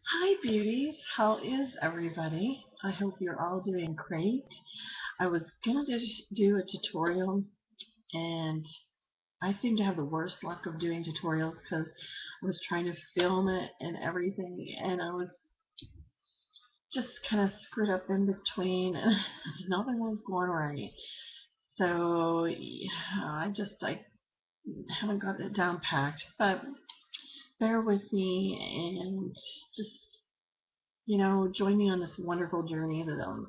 Hi beauties, how is everybody? I hope you're all doing great. I was gonna do a tutorial and I seem to have the worst luck of doing tutorials because I was trying to film it and everything and I was just kind of screwed up in between and nothing was going right. So yeah, I haven't got it down packed, but bear with me and just join me on this wonderful journey that I'm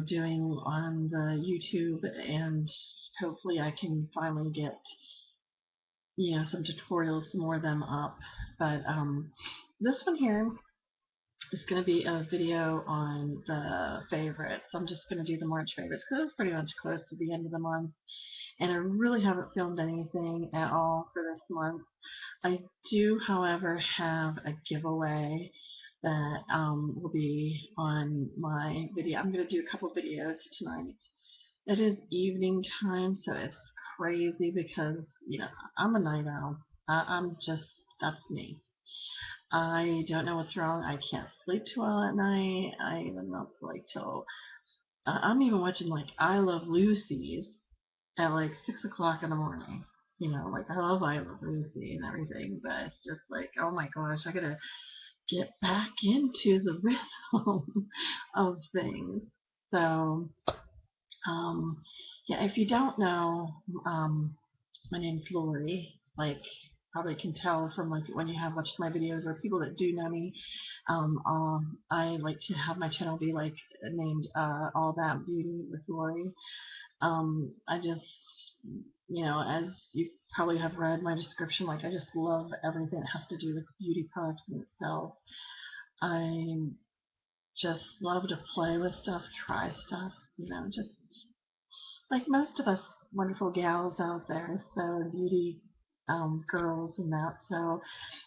doing on the YouTube, and hopefully I can finally get, some tutorials, more of them up. But this one here is going to be a video on the favorites. I'm just going to do the March favorites because it's pretty much close to the end of the month, and I really haven't filmed anything at all for this month. I do, however, have a giveaway that will be on my video. I'm going to do a couple videos tonight. It is evening time, so it's crazy because, I'm a night owl. I'm just, that's me. I don't know what's wrong. I can't sleep too well at night. I even up like till, I'm even watching like I Love Lucy's at like 6 o'clock in the morning. Like I love I Love Lucy and everything, but it's just like, oh my gosh, I gotta get back into the rhythm of things. So, um, yeah, if you don't know, my name's Lori. Like, probably can tell from like when you have watched my videos, or people that do know me. I like to have my channel be like named All That Beauty with Lori. I just, as you probably have read my description, like I just love everything that has to do with beauty products in itself. I just love to play with stuff, try stuff, just like most of us wonderful gals out there, so beauty girls and that. So,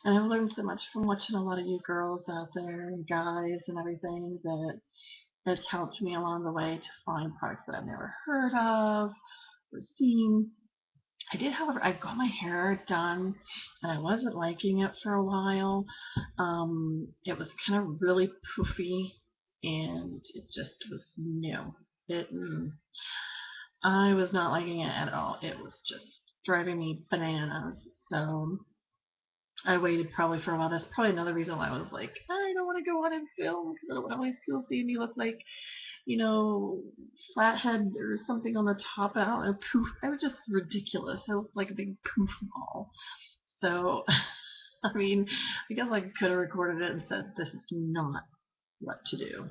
and I've learned so much from watching a lot of you girls out there and guys and everything that it's helped me along the way to find products that I've never heard of or seen. I did, however, I got my hair done and I wasn't liking it for a while. It was kind of really poofy and it just was no. It, I was not liking it at all. It was just driving me bananas. So I waited probably for a while. That's probably another reason why I was like, I don't want to go on and film because I don't want to always feel seeing me look like, flathead or something on the top out and poof. I was just ridiculous. I looked like a big poof ball. So, I mean, I guess I could have recorded it and said, this is not what to do.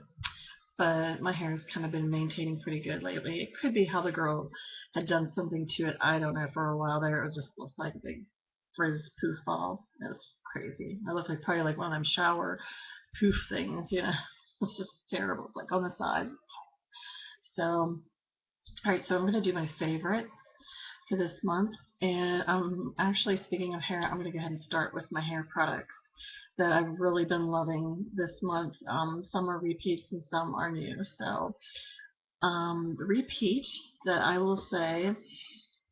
But my hair has kind of been maintaining pretty good lately. It could be how the girl had done something to it. I don't know. For a while there, it just looked like a big frizz poof ball. It was crazy. I looked like probably like one of them shower poof things. It's just terrible. It's like on the side. So, all right. So I'm gonna do my favorite for this month. And actually, speaking of hair, I'm gonna go ahead and start with my hair products that I've really been loving this month. Some are repeats and some are new. So the repeat that I will say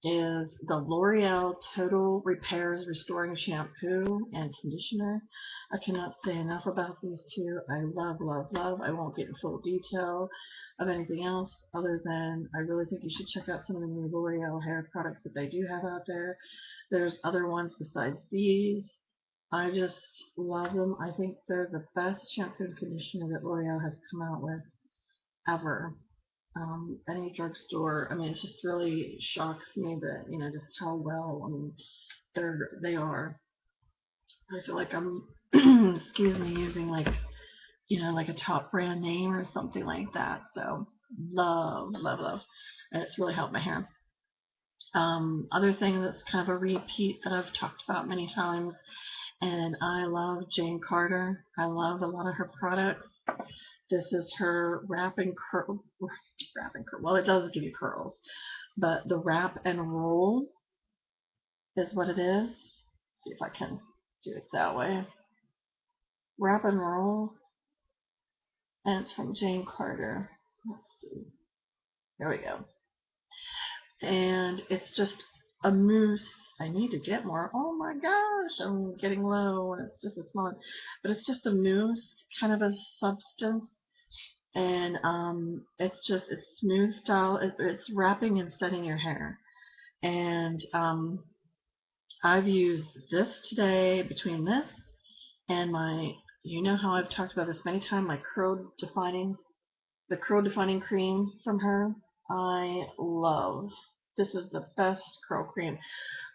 is the L'Oreal Total Repairs Restoring Shampoo and Conditioner. I cannot say enough about these two. I love, love, love. I won't get in full detail of anything else other than I really think you should check out some of the new L'Oreal hair products that they do have out there. There's other ones besides these. I just love them. I think they're the best shampoo and conditioner that L'Oreal has come out with ever. Any drugstore. I mean, it just really shocks me that just how well. I mean, they are. I feel like I'm, excuse me, using like like a top brand name or something like that. So love, love, love, and it's really helped my hair. Other thing that's kind of a repeat that I've talked about many times, and I love Jane Carter. I love a lot of her products. This is her wrap and curl. Well, it does give you curls, but the wrap and roll is what it is. Let's see if I can do it that way. Wrap and roll, and it's from Jane Carter. Let's see. There we go. And it's just a mousse I need to get more. Oh my gosh, I'm getting low and it's just a small one. But it's just a mousse kind of a substance. And it's smooth style. It's wrapping and setting your hair. And I've used this today between this and you know how I've talked about this many times, the curl defining cream from her. I love. This is the best curl cream.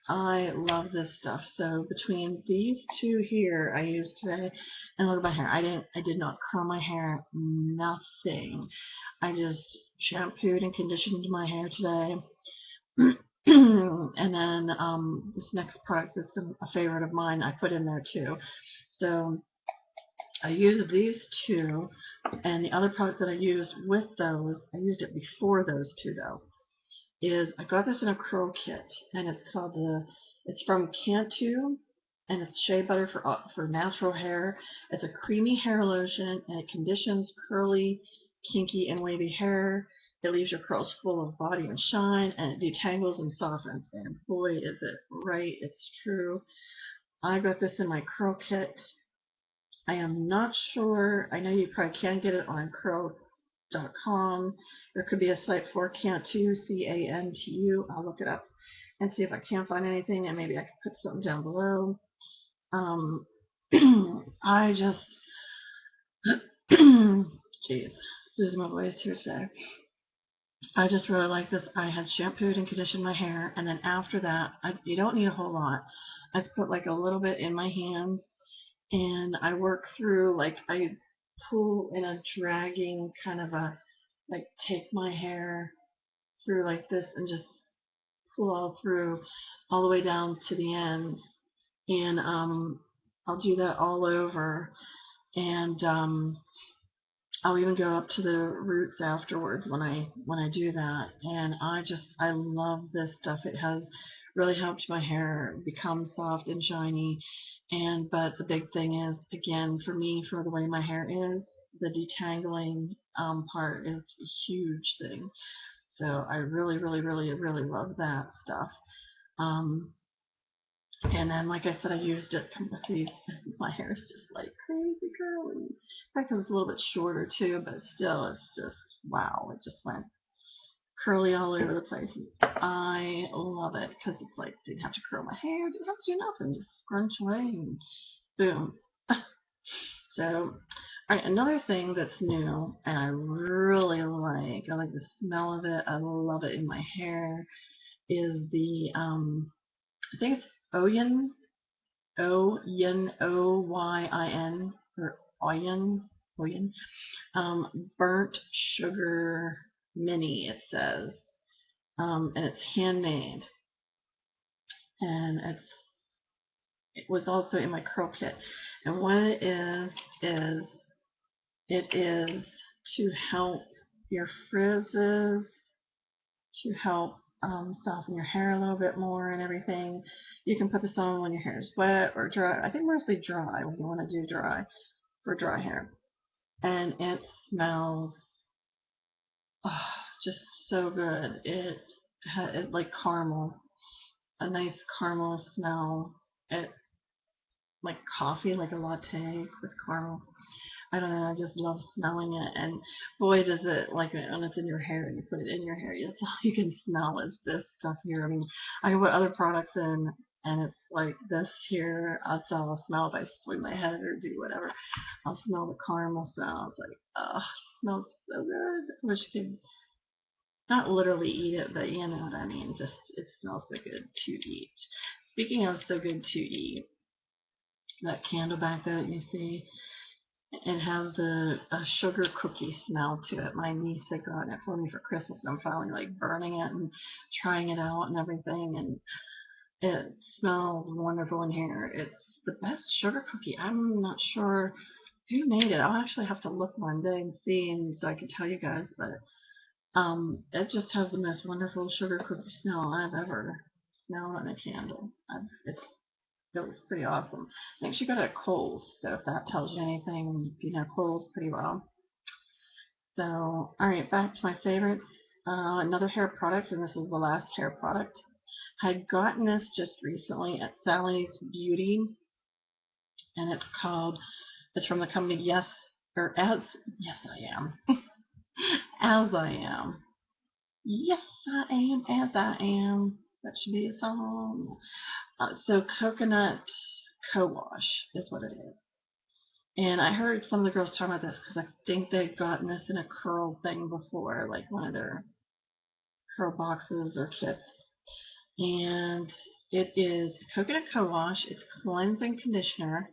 I love this stuff. So between these two here I used today, and look at my hair. I did not curl my hair, nothing. I just shampooed and conditioned my hair today. And then this next product is a favorite of mine I put in there too. So I used these two, and the other product that I used with those, I used it before those two though, is I got this in a curl kit, and it's from Cantu, and it's shea butter for natural hair. It's a creamy hair lotion, and it conditions curly, kinky, and wavy hair. It leaves your curls full of body and shine, and it detangles and softens. And boy, is it right! It's true. I got this in my curl kit. I am not sure. I know you probably can get it on curl.com. There could be a site for Cantu, Cantu. I'll look it up and see if I can't find anything, and maybe I can put something down below. I just, jeez, losing my voice here today. I just really like this. I had shampooed and conditioned my hair, and then after that, you don't need a whole lot. I just put like a little bit in my hands, and I work through, like I pull in a dragging kind of like take my hair through like this and just pull all through all the way down to the ends. And I'll do that all over, and I'll even go up to the roots afterwards when I do that. And I love this stuff. It has really helped my hair become soft and shiny. But the big thing is, again, for me, for the way my hair is, the detangling part is a huge thing. So I really, really, really, really love that stuff. And then, like I said, I used it with these. My hair is just like crazy curly. In fact, it was a little bit shorter too, but still, it's just wow. It just went curly all over the place. I love it because it's like didn't have to curl my hair, didn't have to do nothing, just scrunch away and boom. So, all right, another thing that's new and I really like. I like the smell of it. I love it in my hair. Is the I think it's Oyin. Oyin, or Oyin, burnt sugar mini, it says, and it's handmade, and it was also in my curl kit, and what it is it is to help your frizzes, to help soften your hair a little bit more and everything. You can put this on when your hair is wet or dry. I think mostly dry when you want to do dry for dry hair. And it smells oh, just so good. It like caramel, a nice caramel smell. It like coffee, like a latte with caramel. I don't know, I just love smelling it, and boy does it, like when it's in your hair and you put it in your hair, that's all you can smell is this stuff here. I mean, I can put other products in, and it's like this here, that's all I'll smell if I swing my head or do whatever. I'll smell the caramel smell. It's like, oh, it smells so good. I wish you could not literally eat it, but you know what I mean. Just, it smells so good to eat. Speaking of so good to eat, that candle back there that you see, it has a sugar cookie smell to it. My niece had gotten it for me for Christmas, and I'm finally like burning it and trying it out and everything, and it smells wonderful in here. It's the best sugar cookie. I'm not sure who made it. I'll actually have to look one day and see, and so I can tell you guys. But it just has the most wonderful sugar cookie smell I've ever smelled on a candle. It was pretty awesome. I think she got it at Kohl's, so if that tells you anything, you know Kohl's pretty well. So, alright, back to my favorites. Another hair product, and this is the last hair product. I had gotten this just recently at Sally's Beauty, and it's from the company Yes I Am. As I Am. Yes I Am, as I am. That should be a song. So coconut co-wash is what it is. And I heard some of the girls talking about this because I think they've gotten this in a curl thing before, like one of their curl boxes or kits. And it is coconut co-wash. It's cleansing conditioner,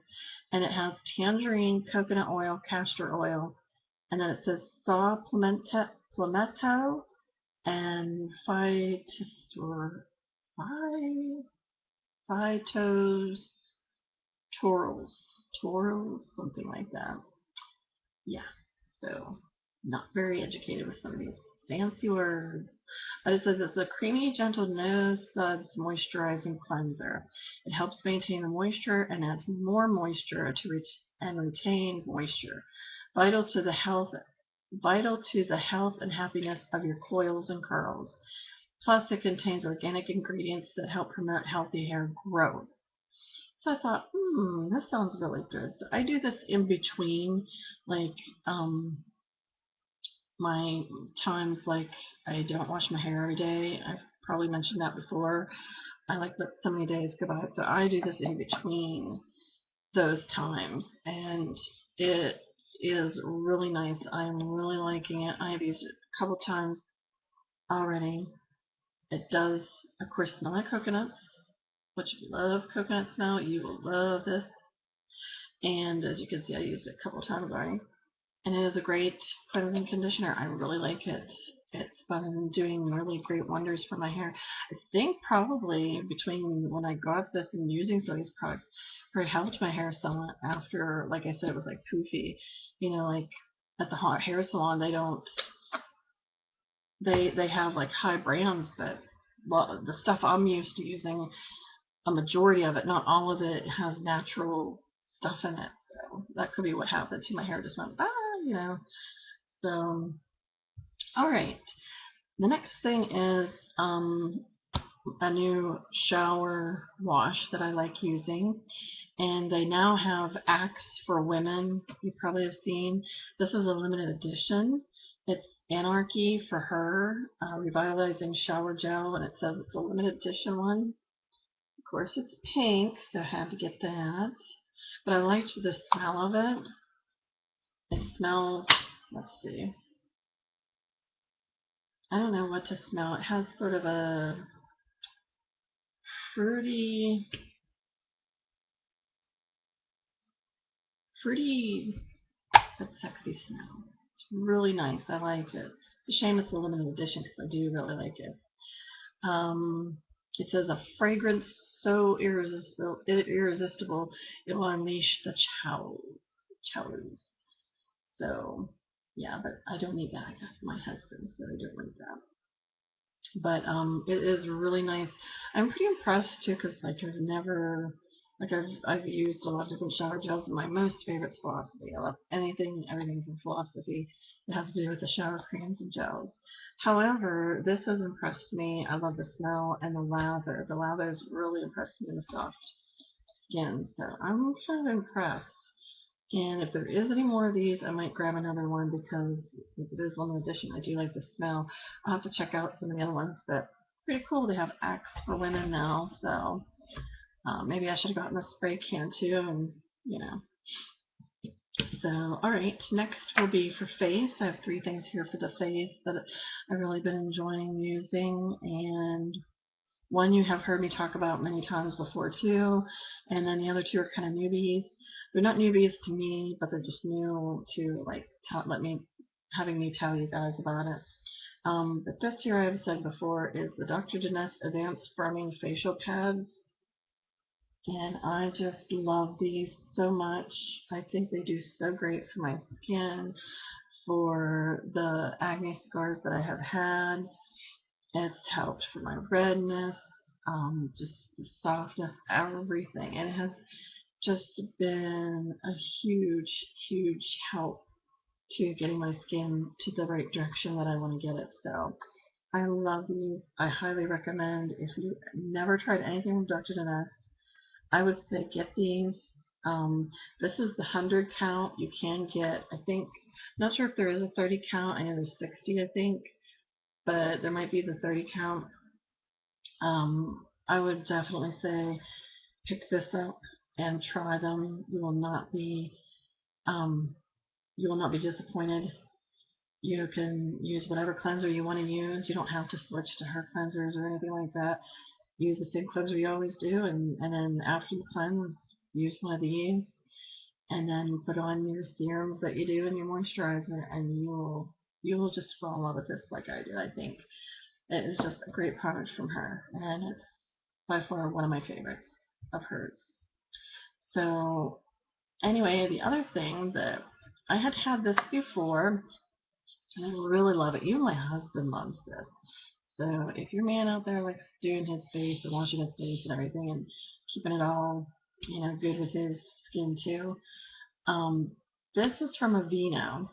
and it has tangerine, coconut oil, castor oil, and then it says saw palmetto and phytos torals, something like that. Yeah, so not very educated with some of these fancy words. But it says it's a creamy, gentle, no suds moisturizing cleanser. It helps maintain the moisture and adds more moisture and retain moisture. Vital to the health and happiness of your coils and curls. Plus, it contains organic ingredients that help promote healthy hair growth. So I thought, this sounds really good. So I do this in between, like, my times, like, I don't wash my hair every day. I've probably mentioned that before. I like let so many days go by. So I do this in between those times, and it is really nice. I'm really liking it. I've used it a couple times already. It does, of course, smell like coconuts, which if you love coconut smell, you will love this. And as you can see, I used it a couple times already. And it is a great cleansing conditioner. I really like it. It's been doing really great wonders for my hair. I think probably between when I got this and using some of these products, probably helped my hair somewhat after, like I said, it was like poofy. You know, like at the hot hair salon, they have like high brands, but the stuff I'm used to using, a majority of it, not all of it, has natural stuff in it. So that could be what happened to my hair. Just went, you know. So, all right. The next thing is a new shower wash that I like using. And they now have Axe for Women. You probably have seen. This is a limited edition. It's Anarchy for Her, Revitalizing Shower Gel, and it says it's a limited edition one. Of course, it's pink, so I had to get that. But I liked the smell of it. It smells, let's see, I don't know what to smell. It has sort of a fruity, but sexy smell. It's really nice. I like it. It's a shame it's a limited edition because I do really like it. It says a fragrance so irresistible it will unleash the chows. So yeah, but I don't need that. I got my husband, so I don't need that. But it is really nice. I'm pretty impressed too, because like I've used a lot of different shower gels, and my most favorite is Philosophy. I love everything from Philosophy that has to do with the shower creams and gels. However, this has impressed me. I love the smell and the lather. The lather has really impressed me in the soft skin, so I'm kind of impressed. And if there is any more of these, I might grab another one because since it is limited edition, I do like the smell. I'll have to check out some of the other ones, but pretty cool. They have Axe for Women now, so maybe I should have gotten a spray can too, and you know. So, alright, next will be for face. I have three things here for the face that I've really been enjoying using, and one you have heard me talk about many times before too, and then the other two are kind of newbies. They're not newbies to me, but they're just new to like having me tell you guys about it. But this here I've said before is the Dr. Denise Advanced Firming Facial Pads, and I just love these so much. I think they do so great for my skin, for the acne scars that I have had. It's helped for my redness, just the softness, everything. It has just been a huge, huge help to getting my skin to the right direction that I want to get it. So I love these. I highly recommend. If you never tried anything from Dr. Dennis, I would say get these. This is the 100 count. You can get, I think, not sure if there is a 30 count. I know there's 60, I think, but there might be the 30 count. I would definitely say pick this up and try them. Um, you will not be disappointed. You can use whatever cleanser you want to use. You don't have to switch to her cleansers or anything like that. Use the same cleanser you always do, and then after you cleanse, use one of these, and then put on your serums that you do and your moisturizer, and you will just fall in love with this like I did. I think it is just a great product from her, and it's by far one of my favorites of hers. So anyway, the other thing that I had this before, and I really love it. Even my husband loves this. So if your man out there likes doing his face and washing his face and everything and keeping it all, good with his skin too, um, this is from Aveeno,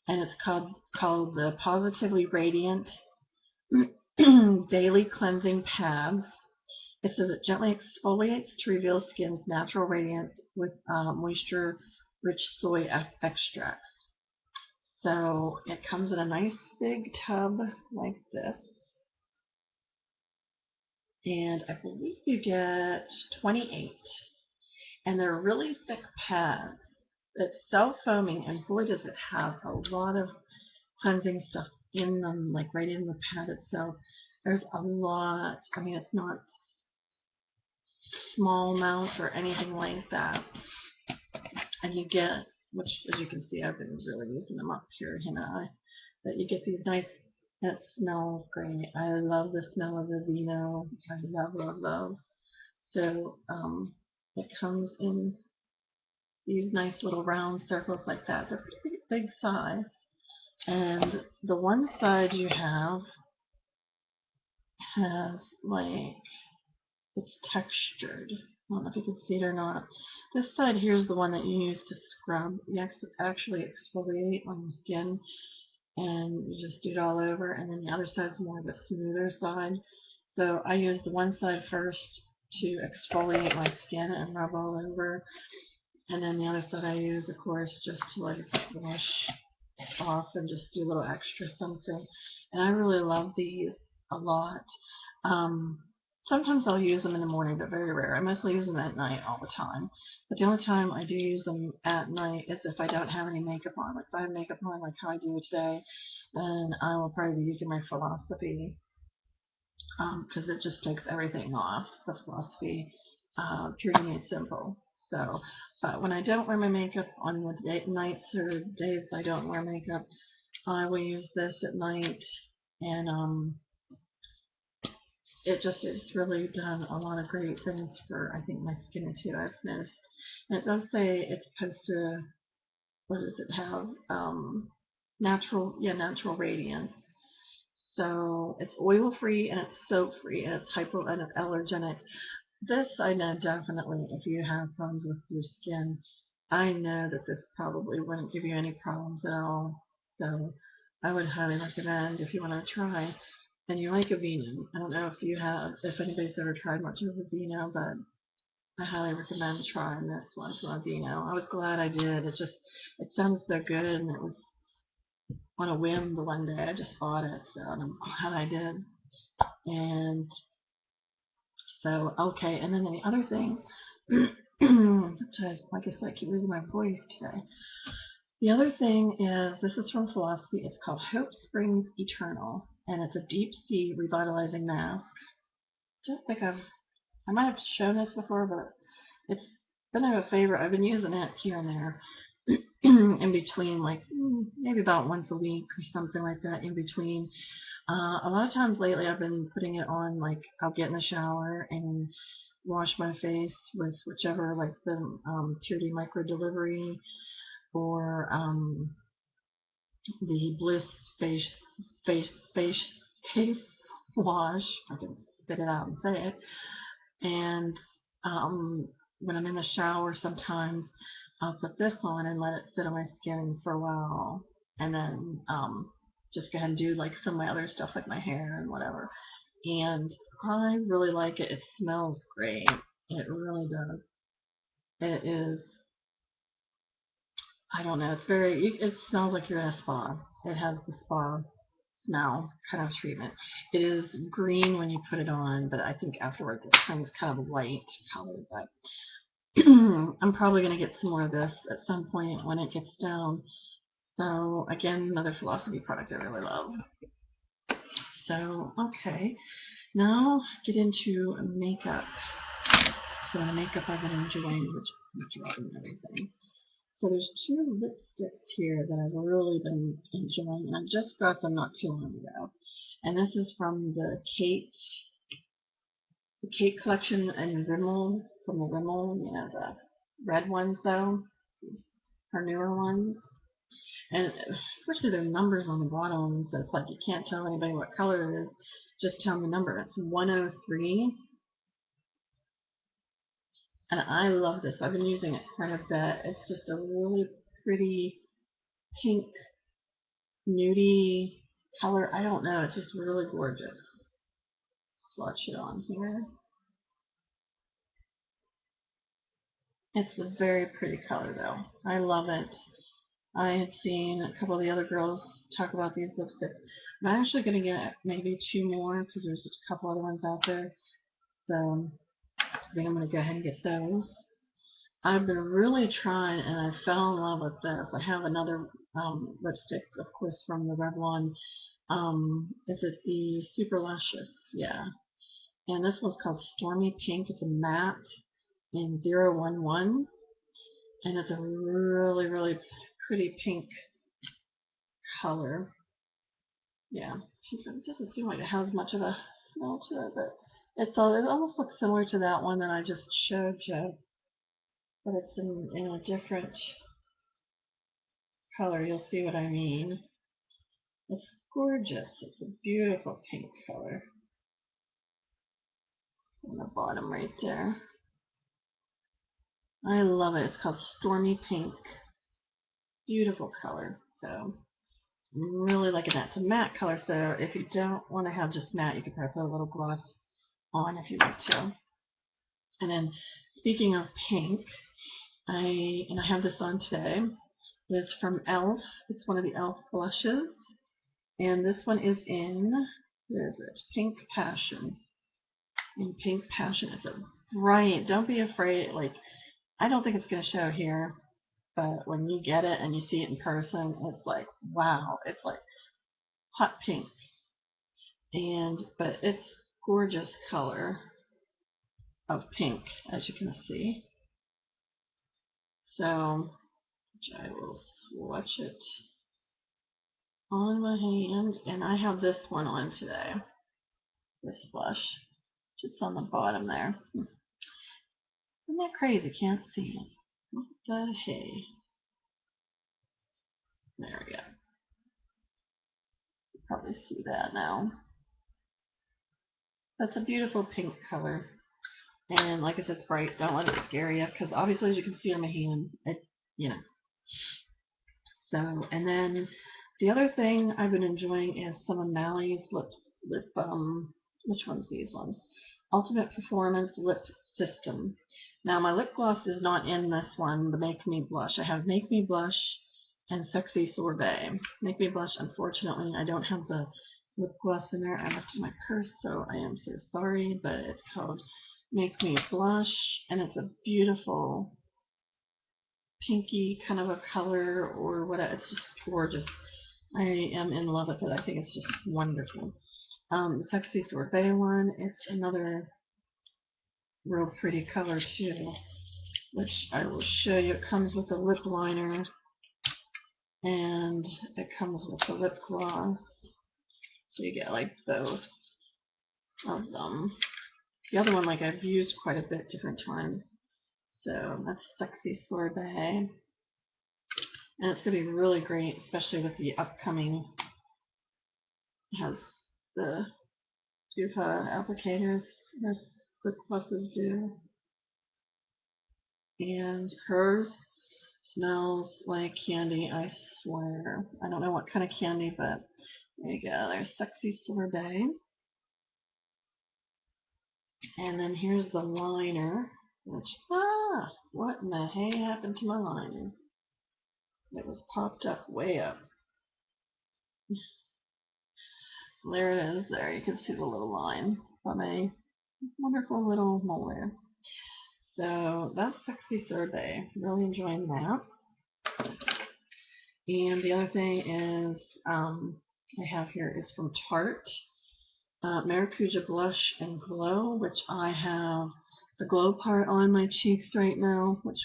and it's called the Positively Radiant Daily Cleansing Pads. It says it gently exfoliates to reveal skin's natural radiance with moisture-rich soy extracts. So it comes in a nice big tub like this. And I believe you get 28. And they're really thick pads. It's self-foaming, and boy does it have a lot of cleansing stuff in them, like right in the pad itself. There's a lot. I mean, it's not small amounts or anything like that. And you get, which as you can see, I've been really using them up here, that you get these nice, it smells great. I love the smell of the Aveeno. I love, love, love. So it comes in these nice little round circles like that. They're pretty big size. And the one side you have has like, it's textured. I don't know if you can see it or not. This side here is the one that you use to scrub. You actually exfoliate on your skin, and you just do it all over. And then the other side is more of a smoother side. So I use the one side first to exfoliate my skin and rub all over. And then the other side I use, of course, just to like wash off and just do a little extra something. And I really love these a lot. Sometimes I'll use them in the morning, but very rare. I mostly use them at night all the time. But the only time I do use them at night is if I don't have any makeup on. Like if I have makeup on, like how I do today, then I will probably be using my Philosophy, because it just takes everything off. The Philosophy Purity Made Simple. So, but when I don't wear my makeup on the nights or days I don't wear makeup, I will use this at night, and it just has really done a lot of great things for, I think, my skin too. I've noticed, and it does say it's supposed to, what does it have? Natural radiance. So it's oil free and it's soap free and it's hypoallergenic. This I know definitely, if you have problems with your skin, I know that this probably wouldn't give you any problems at all. So I would highly recommend, if you want to try, and you like Aveeno. I don't know if anybody's ever tried much of Aveeno, but I highly recommend trying this one from Aveeno. I was glad I did. It sounded so good, and it was on a whim the one day I just bought it, so I'm glad I did. And so, okay, and then the other thing, like I said, I keep losing my voice today. The other thing is, this is from Philosophy. It's called Hope Springs Eternal, and it's a deep sea revitalizing mask. Just think I might have shown this before, but it's been a favorite. I've been using it here and there in between, like maybe about once a week or something like that in between. A lot of times lately I've been putting it on, like I'll get in the shower and wash my face with whichever, like the Purity Micro Delivery or the Bliss face wash. I can spit it out and say it. And when I'm in the shower, sometimes I'll put this on and let it sit on my skin for a while, and then just go ahead and do like some of my other stuff like my hair and whatever. And I really like it. It smells great. It really does. It is, I don't know, it smells like you're in a spa. It has the spa smell kind of treatment. It is green when you put it on, but I think afterwards it turns kind of light color. But I'm probably going to get some more of this at some point when it gets down. So again, another Philosophy product I really love. So, okay, now get into makeup. So the makeup I've been enjoying, which and everything. So there's two lipsticks here that I've really been enjoying, and I just got them not too long ago. And this is from the Kate collection and Rimmel, from the Rimmel, you know, the red ones though, her newer ones. And especially there are numbers on the bottom, so it's like you can't tell anybody what color it is. Just tell them the number. It's 103. And I love this. I've been using it quite a bit. It's just a really pretty pink, nudie color. I don't know. It's just really gorgeous. Swatch it on here. It's a very pretty color though. I love it. I had seen a couple of the other girls talk about these lipsticks. I'm actually going to get maybe two more because there's a couple other ones out there. So I think I'm going to go ahead and get those. I've been really trying, and I fell in love with this. I have another lipstick, of course, from the Revlon. Is it the Super Luscious? Yeah. And this one's called Stormy Pink. It's a matte in 011. And it's a really, really pretty pink color. Yeah. It doesn't seem like it has much of a smell to it, but it almost looks similar to that one that I just showed you. But it's in a different color. You'll see what I mean. It's gorgeous. It's a beautiful pink color. On the bottom right there. I love it. It's called Stormy Pink. Beautiful color. So I'm really liking that. It's a matte color, so if you don't want to have just matte, you can probably put a little gloss on if you want to. And then speaking of pink, I have this on today. It's from e.l.f. It's one of the e.l.f. blushes. And this one is in, where is it? Pink Passion. In Pink Passion. It's a bright, don't be afraid, like, I don't think it's going to show here, but when you get it and you see it in person, it's like, wow, it's like hot pink. But it's gorgeous color of pink, as you can see. So I will swatch it on my hand, and I have this one on today. This blush, just on the bottom there. Isn't that crazy? Can't see it. What the hey? There we go. You probably see that now. That's a beautiful pink color. And like I said, it's bright. Don't let it scare you, because obviously, as you can see on my hand, you know. So, and then the other thing I've been enjoying is some of Mally's which one's these ones? Ultimate Performance Lip System. Now, my lip gloss is not in this one, the Make Me Blush. I have Make Me Blush and Sexy Sorbet. Make Me Blush, unfortunately, I don't have the lip gloss in there. I left in my purse, so I am so sorry, but it's called Make Me Blush, and it's a beautiful pinky kind of a color, or what, it's just gorgeous. I am in love with it. I think it's just wonderful. The Sexy Sorbet one, it's another real pretty color too, which I will show you. It comes with a lip liner, and it comes with the lip gloss, so you get like both of them. The other one, like, I've used quite a bit different times. So that's Sexy Sorbet. And it's going to be really great, especially with the upcoming, it has the Jufa applicators, as lip glosses do. And hers smells like candy, I swear. I don't know what kind of candy, but there you go. There's Sexy Sorbet. And then here's the liner, which, what in the hay happened to my liner? It was popped up way up. There it is. There you can see the little line from a wonderful little molar. So that's Sexy Sorbet. Really enjoying that. And the other thing is I have here is from Tarte. Maracuja Blush and Glow, which I have the glow part on my cheeks right now, which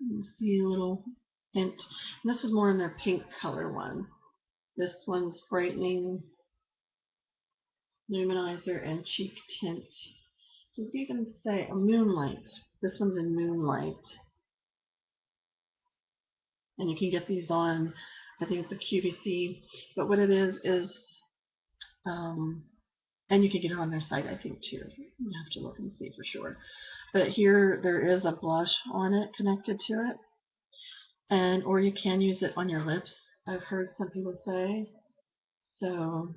you can see a little hint. And this is more in their pink color one. This one's brightening, luminizer, and cheek tint. Does it even say Moonlight? This one's in Moonlight. And you can get these on, I think it's a QVC. But what it is, and you can get it on their site, I think, too. You have to look and see for sure. But here there is a blush on it connected to it. And or you can use it on your lips, I've heard some people say. So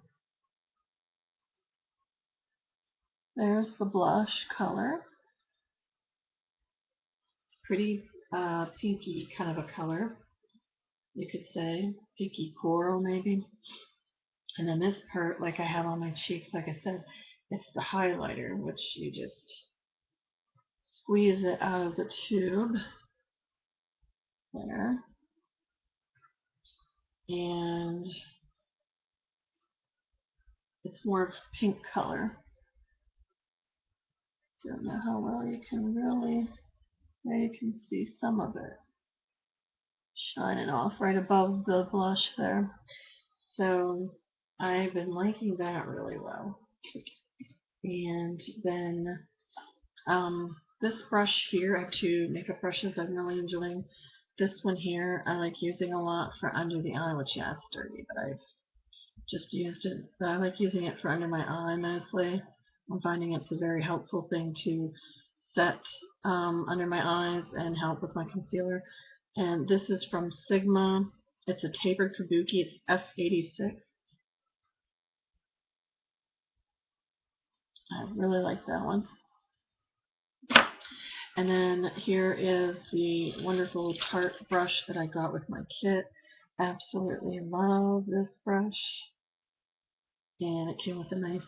there's the blush color. Pretty pinky kind of a color, you could say. Pinky coral maybe. And then this part, like I have on my cheeks, like I said, it's the highlighter, which you just squeeze it out of the tube. There. And it's more of a pink color. Don't know how well you can really, there you can see some of it shining off right above the blush there. So I've been liking that really well. And then this brush here, I have two makeup brushes I'm really enjoying. This one here I like using a lot for under the eye, which yeah, it's dirty, but I've just used it. But I like using it for under my eye mostly. I'm finding it's a very helpful thing to set under my eyes and help with my concealer. And this is from Sigma. It's a tapered kabuki. It's F86. I really like that one. And then here is the wonderful Tarte brush that I got with my kit. Absolutely love this brush. And it came with a nice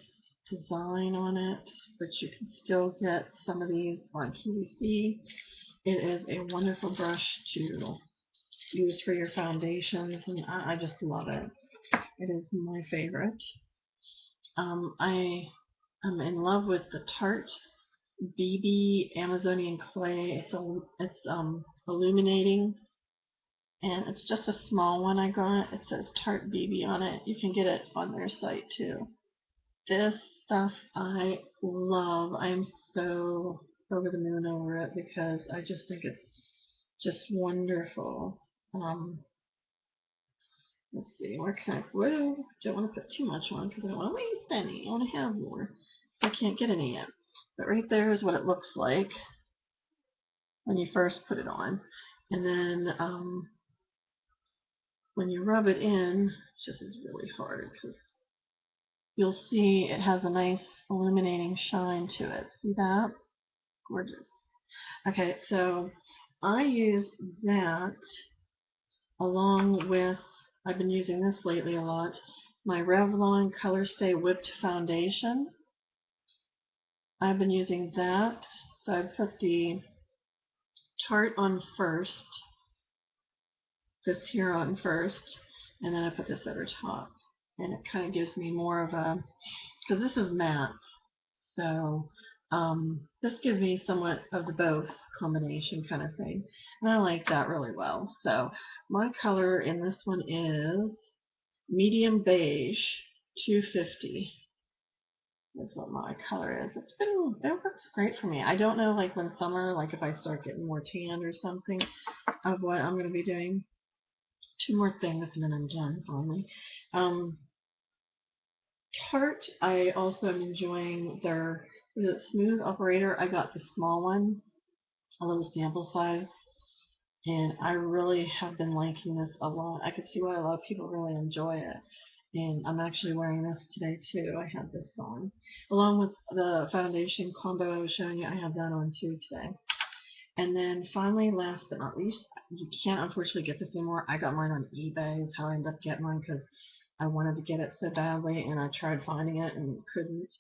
design on it, but you can still get some of these on QVC. It is a wonderful brush to use for your foundations, and I just love it. It is my favorite. I am in love with the Tarte BB Amazonian Clay. It's illuminating, and it's just a small one I got. It says Tarte BB on it. You can get it on their site too. This stuff I love. I'm so over the moon over it because I just think it's just wonderful. Let's see, where can I, whoa, don't want to put too much on because I don't want to waste any. I want to have more. I can't get any yet. But right there is what it looks like when you first put it on. And then when you rub it in, this is really hard because you'll see it has a nice illuminating shine to it. See that? Gorgeous. Okay, so I use that along with, I've been using this lately a lot, my Revlon Color Stay Whipped Foundation. I've been using that. So I put the Tarte on first, this here on first, and then I put this over top. And it kind of gives me more of a, because this is matte, so this gives me somewhat of the both combination kind of thing. And I like that really well. So my color in this one is medium beige 250. Is what my color is. It works great for me. I don't know, like when summer, like if I start getting more tan or something, of what I'm going to be doing. Two more things and then I'm done finally. Tarte, I also am enjoying their, is it Smooth Operator? I got the small one, a little sample size. And I really have been liking this a lot. I could see why a lot of people really enjoy it. And I'm actually wearing this today too. I have this on. Along with the foundation combo I was showing you, I have that on too today. And then finally, last but not least, you can't unfortunately get this anymore. I got mine on eBay is how I ended up getting mine because I wanted to get it so badly and I tried finding it and couldn't.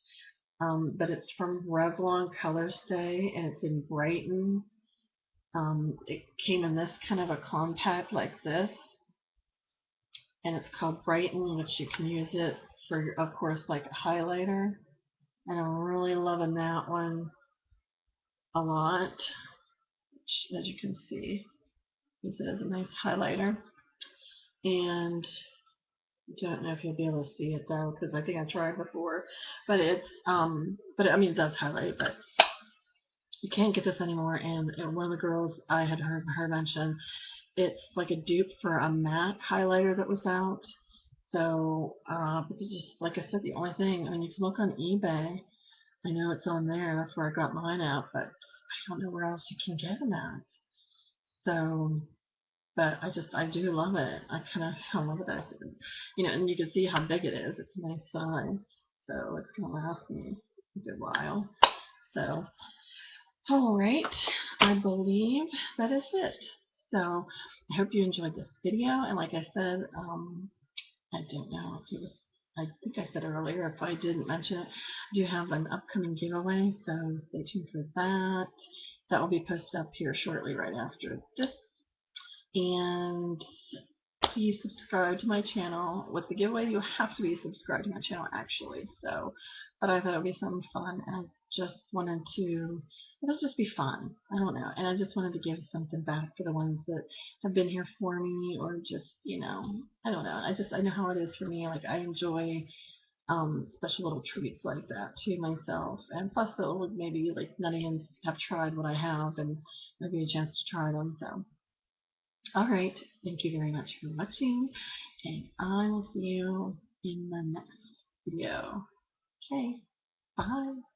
But it's from Revlon Color Stay and it's in Brighton. It came in this kind of a compact like this, and it's called Brighton, which you can use it for, of course, like a highlighter. And I'm really loving that one a lot, which, as you can see, this is a nice highlighter. And I don't know if you'll be able to see it though, because I think I tried before, but it's but I mean it does highlight, but you can't get this anymore. And one of the girls I had heard her mention it's like a dupe for a MAC highlighter that was out. So, but this is, like I said, the only thing. I mean, you can look on eBay. I know it's on there. That's where I got mine at, but I don't know where else you can get them at. So, but I do love it. I kind of fell in love with it. You know, and you can see how big it is. It's a nice size. So it's going to last me a good while. So, all right, I believe that is it. So I hope you enjoyed this video, and like I said, I don't know if it was, I think I said earlier, if I didn't mention it, I do have an upcoming giveaway, so stay tuned for that. That will be posted up here shortly right after this. And please subscribe to my channel. With the giveaway, you have to be subscribed to my channel actually. So, but I thought it would be something fun, and I just wanted to, it'll just be fun. I don't know, and I just wanted to give something back for the ones that have been here for me, or just, you know, I don't know. I know how it is for me. Like I enjoy special little treats like that to myself, and plus that maybe like none of you have tried what I have, and maybe a chance to try them. So. Alright, thank you very much for watching, and I will see you in the next video. Okay, bye.